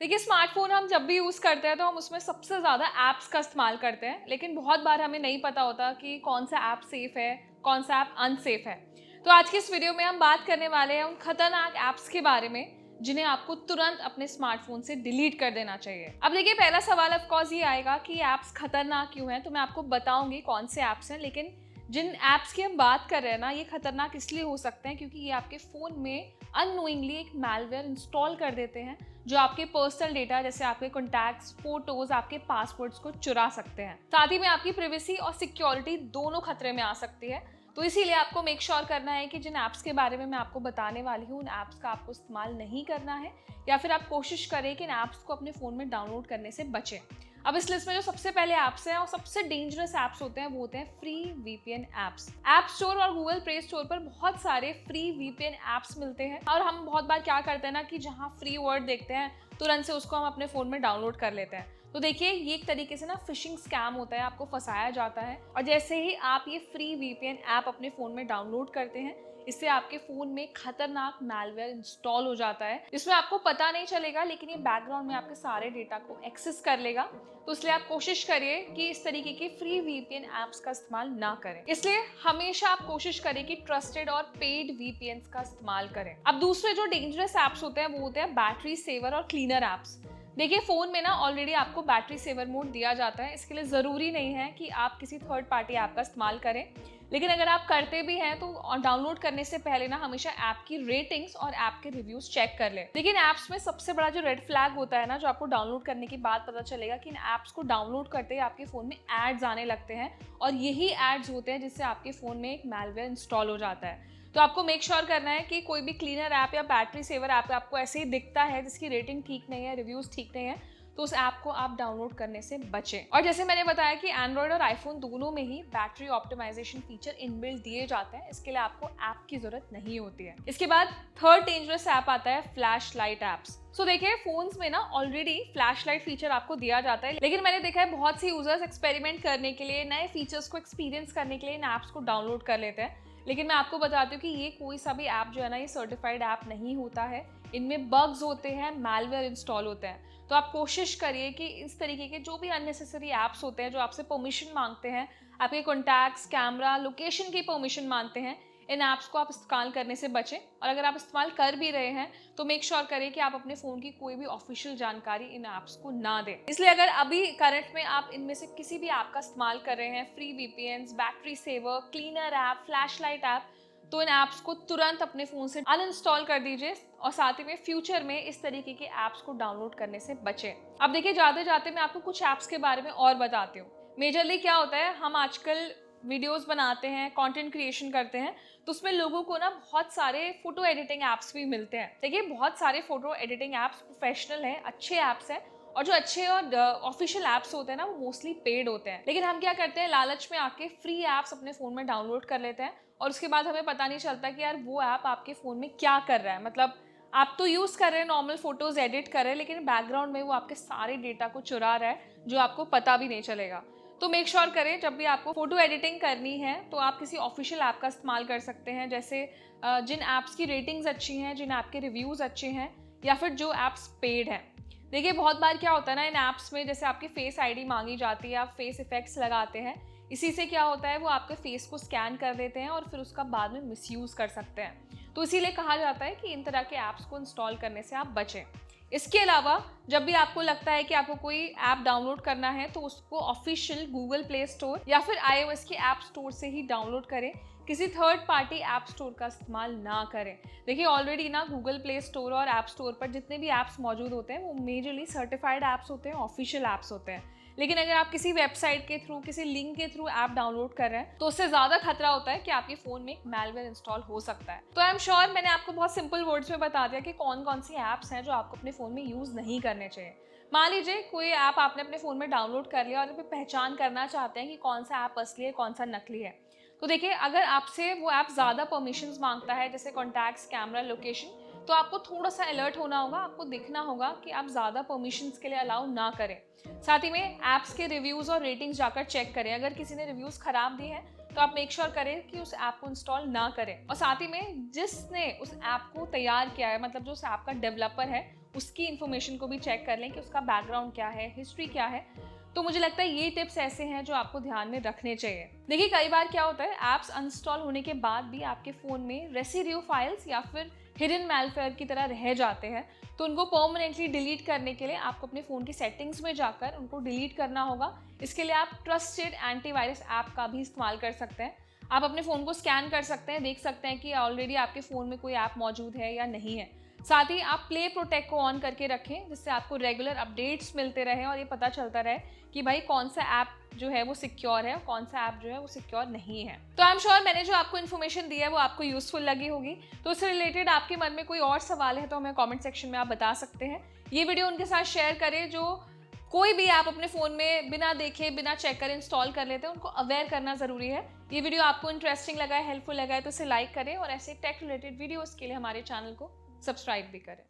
देखिए, स्मार्टफ़ोन हम जब भी यूज़ करते हैं तो हम उसमें सबसे ज़्यादा ऐप्स का इस्तेमाल करते हैं, लेकिन बहुत बार हमें नहीं पता होता कि कौन-सा ऐप सेफ़ है, कौन-सा ऐप अनसेफ़ है। तो आज की इस वीडियो में हम बात करने वाले हैं उन खतरनाक ऐप्स के बारे में, जिन्हें आपको तुरंत अपने स्मार्टफ़ोन से डिलीट कर देना चाहिए। अब देखिए, पहला सवाल ऑफ़ कोर्स ये आएगा कि ये ऐप्स खतरनाक क्यों हैं? तो मैं आपको बताऊँगी कौन से ऐप्स हैं, लेकिन जिन ऐप्स की हम बात कर रहे हैं ना, ये खतरनाक इसलिए हो सकते हैं क्योंकि ये आपके फ़ोन में अननोइंगली एक मैलवेयर इंस्टॉल कर देते हैं, जो आपके पर्सनल डेटा जैसे आपके कॉन्टैक्ट्स, फोटोज, आपके पासवर्ड्स को चुरा सकते हैं। साथ ही में आपकी प्राइवेसी और सिक्योरिटी दोनों खतरे में आ सकती है। तो इसीलिए आपको मेक श्योर करना है कि जिन ऐप्स के बारे में मैं आपको बताने वाली हूँ, उन ऐप्स का आपको इस्तेमाल नहीं करना है, या फिर आप कोशिश करें कि इन ऐप्स को अपने फ़ोन में डाउनलोड करने से बचें। अब इस लिस्ट में जो सबसे पहले ऐप्स हैं और सबसे डेंजरस ऐप्स होते हैं, वो होते हैं free VPN apps. App store और गूगल प्ले स्टोर पर बहुत सारे फ्री वीपीएन ऐप्स मिलते हैं, और हम बहुत बार क्या करते हैं ना कि जहाँ फ्री वर्ड देखते हैं, तुरंत से उसको हम अपने फ़ोन में डाउनलोड कर लेते हैं। तो देखिए, ये एक तरीके से ना फिशिंग स्कैम होता है, आपको फंसाया जाता है। और जैसे ही आप ये फ्री वीपीएन ऐप अपने फ़ोन में डाउनलोड करते हैं, इससे आपके फ़ोन में खतरनाक मैलवेयर इंस्टॉल हो जाता है, जिसमें आपको पता नहीं चलेगा, लेकिन ये बैकग्राउंड में आपके सारे डेटा को एक्सेस कर लेगा। तो इसलिए आप कोशिश करिए कि इस तरीके के फ्री वीपीएन ऐप्स का इस्तेमाल ना करें। इसलिए हमेशा आप कोशिश करें कि ट्रस्टेड और पेड वीपीएन का इस्तेमाल करें। अब दूसरे जो डेंजरस ऐप्स होते हैं, वो होते हैं बैटरी सेवर और क्लीनर ऐप्स। देखिए, फ़ोन में ना ऑलरेडी आपको बैटरी सेवर मोड दिया जाता है, इसके लिए ज़रूरी नहीं है कि आप किसी थर्ड पार्टी ऐप का इस्तेमाल करें। लेकिन अगर आप करते भी हैं, तो डाउनलोड करने से पहले ना हमेशा ऐप की रेटिंग्स और ऐप के रिव्यूज चेक कर लें। लेकिन ऐप्स में सबसे बड़ा जो रेड फ्लैग होता है ना, जो आपको डाउनलोड करने के बाद पता चलेगा कि इन ऐप्स को डाउनलोड करते ही आपके फ़ोन में एड्स आने लगते हैं, और यही एड्स होते हैं जिससे आपके फ़ोन में एक मैलवेयर इंस्टॉल हो जाता है। तो आपको मेक श्योर करना है कि कोई भी क्लीनर ऐप या बैटरी सेवर ऐप आपको ऐसे ही दिखता है जिसकी रेटिंग ठीक नहीं है, रिव्यूज ठीक नहीं है, तो उस ऐप को आप डाउनलोड करने से बचें। और जैसे मैंने बताया कि एंड्रॉयड और आईफोन दोनों में ही बैटरी ऑप्टिमाइजेशन फीचर इनबिल्ट दिए जाते हैं, इसके लिए आपको ऐप की जरूरत नहीं होती है। इसके बाद थर्ड डेंजरस ऐप आता है फ्लैश लाइट ऐप्स। सो देखिए, फोन्स में ना ऑलरेडी फ्लैश लाइट फीचर आपको दिया जाता है, लेकिन मैंने देखा है बहुत सी यूजर्स एक्सपेरिमेंट करने के लिए, नए फीचर्स को एक्सपीरियंस करने के लिए इन ऐप्स को डाउनलोड कर लेते हैं। लेकिन मैं आपको बताती हूँ कि ये कोई सा भी ऐप जो है ना, ये सर्टिफाइड ऐप नहीं होता है। इनमें बग्स होते हैं, मैलवेयर इंस्टॉल होते हैं। तो आप कोशिश करिए कि इस तरीके के जो भी अननेसेसरी ऐप्स होते हैं, जो आपसे परमिशन मांगते हैं, आपके कॉन्टैक्ट्स, कैमरा, लोकेशन की परमिशन मांगते हैं, इन ऐप्स को आप इस्तेमाल करने से बचें। और अगर आप इस्तेमाल कर भी रहे हैं, तो मेक श्योर करें कि आप अपने फ़ोन की कोई भी ऑफिशियल जानकारी इन ऐप्स को ना दें। इसलिए अगर अभी करंट में आप इनमें से किसी भी ऐप का इस्तेमाल कर रहे हैं, free VPNs, battery saver, cleaner app, flash light app, तो इन ऐप्स को तुरंत अपने फ़ोन से अनइंस्टॉल कर दीजिए, और साथ ही में फ्यूचर में इस तरीके के ऐप्स को डाउनलोड करने से बचें। अब देखिए, जाते जाते मैं आपको कुछ ऐप्स के बारे में और बताती हूँ। मेजरली क्या होता है, हम आजकल वीडियोस बनाते हैं, कंटेंट क्रिएशन करते हैं, तो उसमें लोगों को ना बहुत सारे फोटो एडिटिंग ऐप्स भी मिलते हैं। देखिए, बहुत सारे फोटो एडिटिंग ऐप्स प्रोफेशनल हैं, अच्छे ऐप्स हैं, और जो अच्छे और ऑफिशियल ऐप्स होते हैं ना, वो मोस्टली पेड होते हैं। लेकिन हम क्या करते हैं, लालच में आके फ्री ऐप्स अपने फ़ोन में डाउनलोड कर लेते हैं, और उसके बाद हमें पता नहीं चलता कि यार वो ऐप आपके फ़ोन में क्या कर रहा है। मतलब आप तो यूज़ कर रहे हैं, नॉर्मल फ़ोटोज़ एडिट कर रहे हैं, लेकिन बैकग्राउंड में वो आपके सारे डेटा को चुरा रहा है, जो आपको पता भी नहीं चलेगा। तो मेक श्योर करें, जब भी आपको फ़ोटो एडिटिंग करनी है, तो आप किसी ऑफिशियल ऐप का इस्तेमाल कर सकते हैं, जैसे जिन ऐप्स की रेटिंग्स अच्छी हैं, जिन ऐप के रिव्यूज़ अच्छे हैं, या फिर जो ऐप्स पेड हैं। देखिए, बहुत बार क्या होता है ना, इन ऐप्स में जैसे आपकी फेस आईडी मांगी जाती है, आप फेस इफेक्ट्स लगाते हैं, इसी से क्या होता है, वो आपके फेस को स्कैन कर देते हैं और फिर उसका बाद में मिसयूज़ कर सकते हैं। तो इसीलिए कहा जाता है कि इन तरह के ऐप्स को इंस्टॉल करने से आप बचें। इसके अलावा जब भी आपको लगता है कि आपको कोई ऐप डाउनलोड करना है, तो उसको ऑफिशियल गूगल प्ले स्टोर या फिर iOS के ऐप स्टोर से ही डाउनलोड करें, किसी थर्ड पार्टी ऐप स्टोर का इस्तेमाल ना करें। देखिए, ऑलरेडी ना गूगल प्ले स्टोर और ऐप स्टोर पर जितने भी ऐप्स मौजूद होते हैं, वो मेजरली सर्टिफाइड ऐप्स होते हैं, ऑफिशियल ऐप्स होते हैं। लेकिन अगर आप किसी वेबसाइट के थ्रू, किसी लिंक के थ्रू ऐप डाउनलोड कर रहे हैं, तो उससे ज़्यादा खतरा होता है कि आपके फ़ोन में एक मैलवेयर इंस्टॉल हो सकता है। तो आई एम श्योर मैंने आपको बहुत सिंपल वर्ड्स में बता दिया कि कौन कौन सी ऐप्स हैं जो आपको अपने फ़ोन में यूज़ नहीं करने चाहिए। मान लीजिए कोई ऐप आपने अपने फ़ोन में डाउनलोड कर लिया और आप पहचान करना चाहते हैं कि कौन सा ऐप असली है, कौन सा नकली है। तो देखिए, अगर आपसे वो ऐप ज़्यादा परमिशंस मांगता है, जैसे कॉन्टैक्ट्स, कैमरा, लोकेशन, तो आपको थोड़ा सा अलर्ट होना होगा, आपको देखना होगा कि आप ज़्यादा परमिशंस के लिए अलाउ ना करें। साथ ही में ऐप्स के रिव्यूज़ और रेटिंग्स जाकर चेक करें। अगर किसी ने रिव्यूज़ खराब दिए हैं, तो आप मेक श्योर करें कि उस ऐप को इंस्टॉल ना करें। और साथ ही में जिसने उस ऐप को तैयार किया है, मतलब जो उस ऐप का डेवलपर है, उसकी इन्फॉर्मेशन को भी चेक कर लें कि उसका बैकग्राउंड क्या है, हिस्ट्री क्या है। तो मुझे लगता है ये टिप्स ऐसे हैं जो आपको ध्यान में रखने चाहिए। देखिए कई बार क्या होता है, ऐप्स अनइंस्टॉल होने के बाद भी आपके फ़ोन में रेसिड्यू फाइल्स या फिर हिडन मैलवेयर की तरह रह जाते हैं। तो उनको परमानेंटली डिलीट करने के लिए आपको अपने फ़ोन की सेटिंग्स में जाकर उनको डिलीट करना होगा। इसके लिए आप ट्रस्टेड एंटीवायरस ऐप का भी इस्तेमाल कर सकते हैं। आप अपने फ़ोन को स्कैन कर सकते हैं, देख सकते हैं कि ऑलरेडी आपके फ़ोन में कोई ऐप मौजूद है या नहीं है। साथ ही आप प्ले प्रोटेक्ट को ऑन करके रखें, जिससे आपको रेगुलर अपडेट्स मिलते रहें और ये पता चलता रहे कि भाई कौन सा ऐप जो है वो सिक्योर है और कौन सा ऐप जो है वो सिक्योर नहीं है। तो आई एम श्योर मैंने जो आपको इन्फॉर्मेशन दी है वो आपको यूजफुल लगी होगी। तो उससे रिलेटेड आपके मन में कोई और सवाल है तो हमें कमेंट सेक्शन में आप बता सकते हैं। ये वीडियो उनके साथ शेयर करें जो कोई भी ऐप अपने फ़ोन में बिना देखे, बिना चेक करे इंस्टॉल कर लेते हैं, उनको अवेयर करना ज़रूरी है। ये वीडियो आपको इंटरेस्टिंग लगा है, हेल्पफुल लगा है तो इसे लाइक करें और ऐसे टेक रिलेटेड वीडियोज़ के लिए हमारे चैनल को सब्सक्राइब भी करें।